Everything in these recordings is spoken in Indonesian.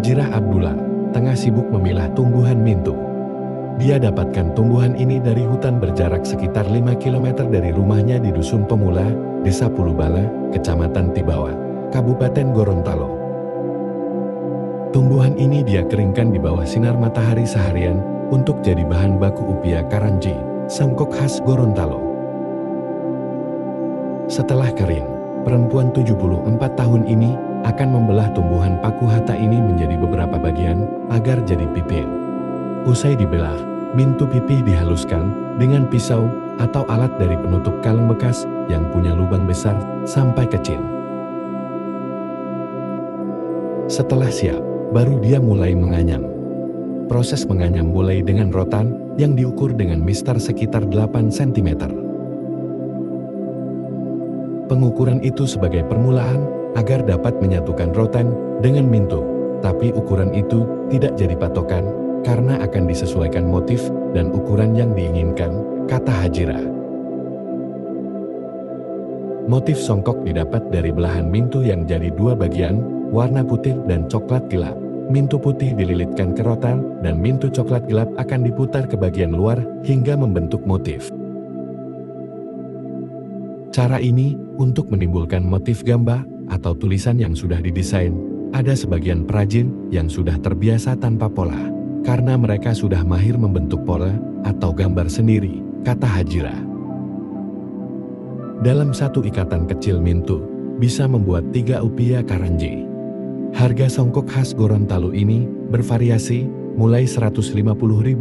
Hajirah Abdullah tengah sibuk memilah tumbuhan mintu. Dia dapatkan tumbuhan ini dari hutan berjarak sekitar 5 km dari rumahnya di Dusun Pemula, Desa Pulubala, Kecamatan Tibawa, Kabupaten Gorontalo. Tumbuhan ini dia keringkan di bawah sinar matahari seharian untuk jadi bahan baku upia karanji, songkok khas Gorontalo. Setelah kering, perempuan 74 tahun ini akan membelah tumbuhan paku hata ini menjadi beberapa bagian agar jadi pipih. Usai dibelah, mintu pipih dihaluskan dengan pisau atau alat dari penutup kaleng bekas yang punya lubang besar sampai kecil. Setelah siap, baru dia mulai menganyam. Proses menganyam mulai dengan rotan yang diukur dengan mistar sekitar 8 cm. Pengukuran itu sebagai permulaan agar dapat menyatukan rotan dengan mintu, tapi ukuran itu tidak jadi patokan karena akan disesuaikan motif dan ukuran yang diinginkan, kata Hajirah. Motif songkok didapat dari belahan mintu yang jadi 2 bagian, warna putih dan coklat gelap. Mintu putih dililitkan ke rotan dan mintu coklat gelap akan diputar ke bagian luar hingga membentuk motif. Cara ini untuk menimbulkan motif gambar atau tulisan yang sudah didesain. Ada sebagian perajin yang sudah terbiasa tanpa pola, karena mereka sudah mahir membentuk pola atau gambar sendiri, kata Hajirah. Dalam satu ikatan kecil mintu, bisa membuat 3 upia karanji. Harga songkok khas Gorontalo ini bervariasi, mulai Rp150.000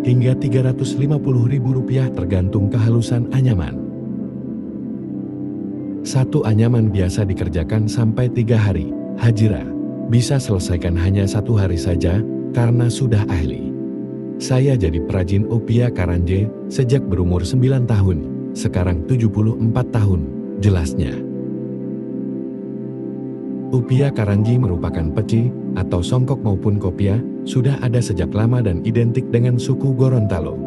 hingga Rp350.000 tergantung kehalusan anyaman. Satu anyaman biasa dikerjakan sampai 3 hari. Hajirah bisa selesaikan hanya 1 hari saja karena sudah ahli. Saya jadi perajin upia karanje sejak berumur 9 tahun, sekarang 74 tahun, jelasnya. Upia karanji merupakan peci atau songkok maupun kopia, sudah ada sejak lama dan identik dengan suku Gorontalo.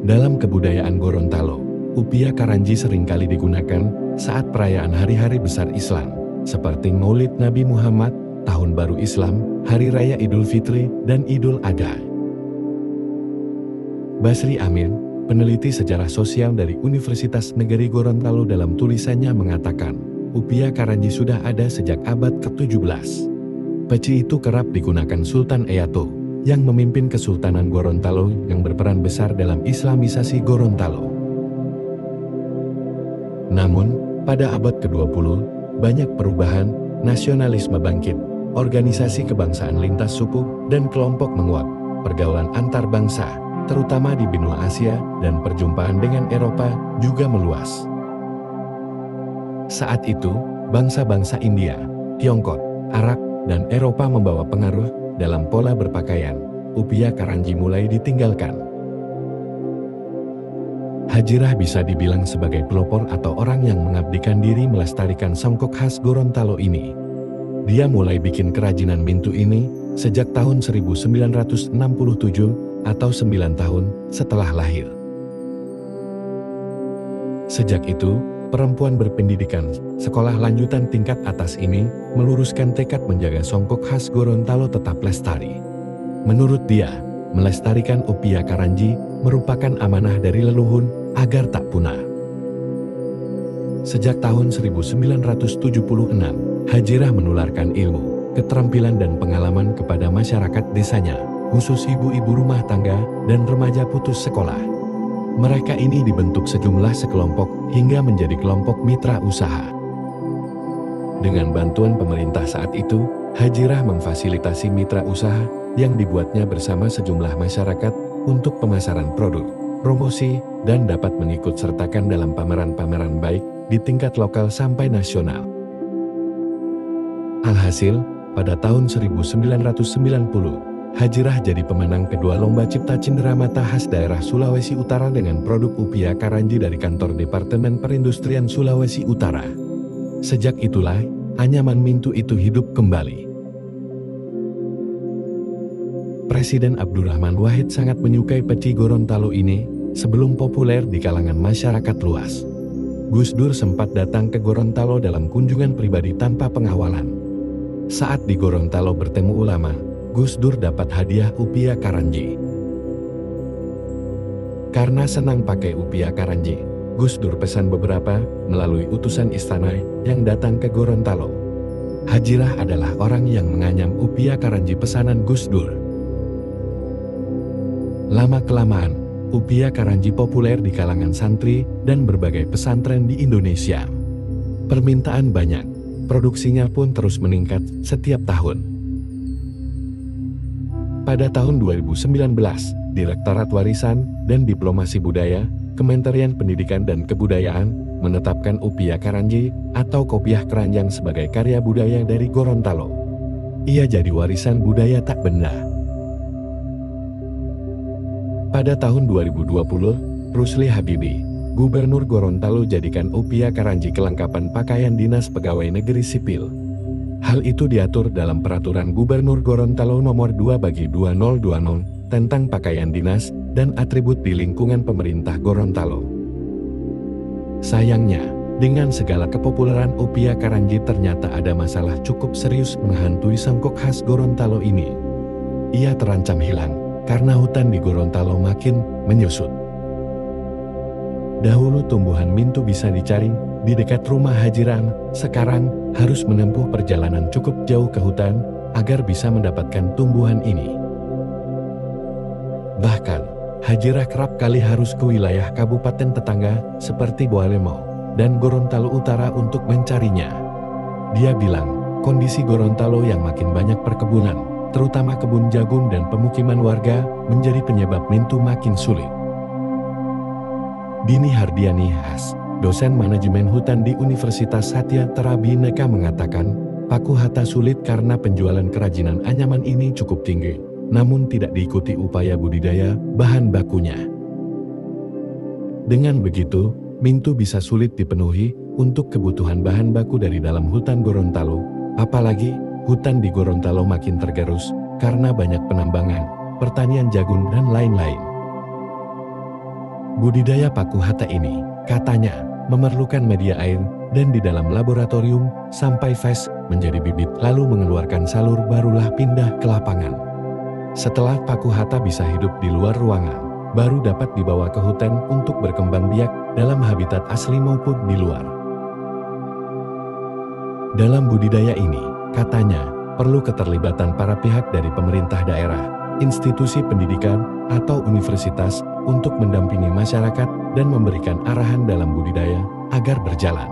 Dalam kebudayaan Gorontalo, upia karanji seringkali digunakan saat perayaan hari-hari besar Islam, seperti Maulid Nabi Muhammad, Tahun Baru Islam, Hari Raya Idul Fitri, dan Idul Adha. Basri Amin, peneliti sejarah sosial dari Universitas Negeri Gorontalo dalam tulisannya mengatakan, upia karanji sudah ada sejak abad ke-17. Peci itu kerap digunakan Sultan Eyato, yang memimpin Kesultanan Gorontalo yang berperan besar dalam Islamisasi Gorontalo. Namun, pada abad ke-20, banyak perubahan, nasionalisme bangkit, organisasi kebangsaan lintas suku dan kelompok menguat, pergaulan antar bangsa, terutama di benua Asia, dan perjumpaan dengan Eropa juga meluas. Saat itu, bangsa-bangsa India, Tiongkok, Arab, dan Eropa membawa pengaruh dalam pola berpakaian. Upia karanji mulai ditinggalkan. Hajirah bisa dibilang sebagai pelopor atau orang yang mengabdikan diri melestarikan songkok khas Gorontalo ini. Dia mulai bikin kerajinan mintu ini sejak tahun 1967 atau 9 tahun setelah lahir. Sejak itu, perempuan berpendidikan sekolah lanjutan tingkat atas ini meluruskan tekad menjaga songkok khas Gorontalo tetap lestari. Menurut dia, melestarikan upia karanji merupakan amanah dari leluhur agar tak punah. Sejak tahun 1976, Hajirah menularkan ilmu, keterampilan dan pengalaman kepada masyarakat desanya, khusus ibu-ibu rumah tangga dan remaja putus sekolah. Mereka ini dibentuk sejumlah sekelompok hingga menjadi kelompok mitra usaha. Dengan bantuan pemerintah saat itu, Hajirah memfasilitasi mitra usaha yang dibuatnya bersama sejumlah masyarakat untuk pemasaran produk, promosi, dan dapat mengikut sertakan dalam pameran-pameran baik di tingkat lokal sampai nasional. Alhasil, pada tahun 1990, Hajirah jadi pemenang kedua Lomba Cipta Cenderamata khas daerah Sulawesi Utara dengan produk upia karanji dari kantor Departemen Perindustrian Sulawesi Utara. Sejak itulah, anyaman mintu itu hidup kembali. Presiden Abdurrahman Wahid sangat menyukai peci Gorontalo ini sebelum populer di kalangan masyarakat luas. Gus Dur sempat datang ke Gorontalo dalam kunjungan pribadi tanpa pengawalan. Saat di Gorontalo bertemu ulama, Gus Dur dapat hadiah Upia Karanji. Karena senang pakai Upia Karanji, Gus Dur pesan beberapa melalui utusan istana yang datang ke Gorontalo. Hajirah adalah orang yang menganyam Upia Karanji pesanan Gus Dur. Lama-kelamaan, Upia Karanji populer di kalangan santri dan berbagai pesantren di Indonesia. Permintaan banyak, produksinya pun terus meningkat setiap tahun. Pada tahun 2019, Direktorat Warisan dan Diplomasi Budaya, Kementerian Pendidikan dan Kebudayaan, menetapkan Upia Karanji atau Kopiah Keranjang sebagai karya budaya dari Gorontalo. Ia jadi warisan budaya tak benda. Pada tahun 2020, Rusli Habibie, Gubernur Gorontalo jadikan Upia Karanji kelengkapan pakaian dinas pegawai negeri sipil. Hal itu diatur dalam Peraturan Gubernur Gorontalo Nomor 2/2020 tentang pakaian dinas dan atribut di lingkungan pemerintah Gorontalo. Sayangnya, dengan segala kepopuleran Upia Karanji ternyata ada masalah cukup serius menghantui sangkok khas Gorontalo ini. Ia terancam hilang karena hutan di Gorontalo makin menyusut. Dahulu tumbuhan mintu bisa dicari di dekat rumah Hajirah, sekarang harus menempuh perjalanan cukup jauh ke hutan agar bisa mendapatkan tumbuhan ini. Bahkan, Hajirah kerap kali harus ke wilayah kabupaten tetangga seperti Boalemo dan Gorontalo Utara untuk mencarinya. Dia bilang, kondisi Gorontalo yang makin banyak perkebunan, terutama kebun jagung dan pemukiman warga, menjadi penyebab mintu makin sulit. Dini Hardiani Has, dosen manajemen hutan di Universitas Satya Bhinneka mengatakan, paku hata sulit karena penjualan kerajinan anyaman ini cukup tinggi, namun tidak diikuti upaya budidaya bahan bakunya. Dengan begitu, mintu bisa sulit dipenuhi untuk kebutuhan bahan baku dari dalam hutan Gorontalo, apalagi hutan di Gorontalo makin tergerus karena banyak penambangan, pertanian jagung dan lain-lain. Budidaya paku hata ini, katanya, memerlukan media air dan di dalam laboratorium sampai fes menjadi bibit lalu mengeluarkan salur barulah pindah ke lapangan. Setelah paku hata bisa hidup di luar ruangan, baru dapat dibawa ke hutan untuk berkembang biak dalam habitat asli maupun di luar. Dalam budidaya ini, katanya, perlu keterlibatan para pihak dari pemerintah daerah, institusi pendidikan, atau universitas untuk mendampingi masyarakat dan memberikan arahan dalam budidaya agar berjalan.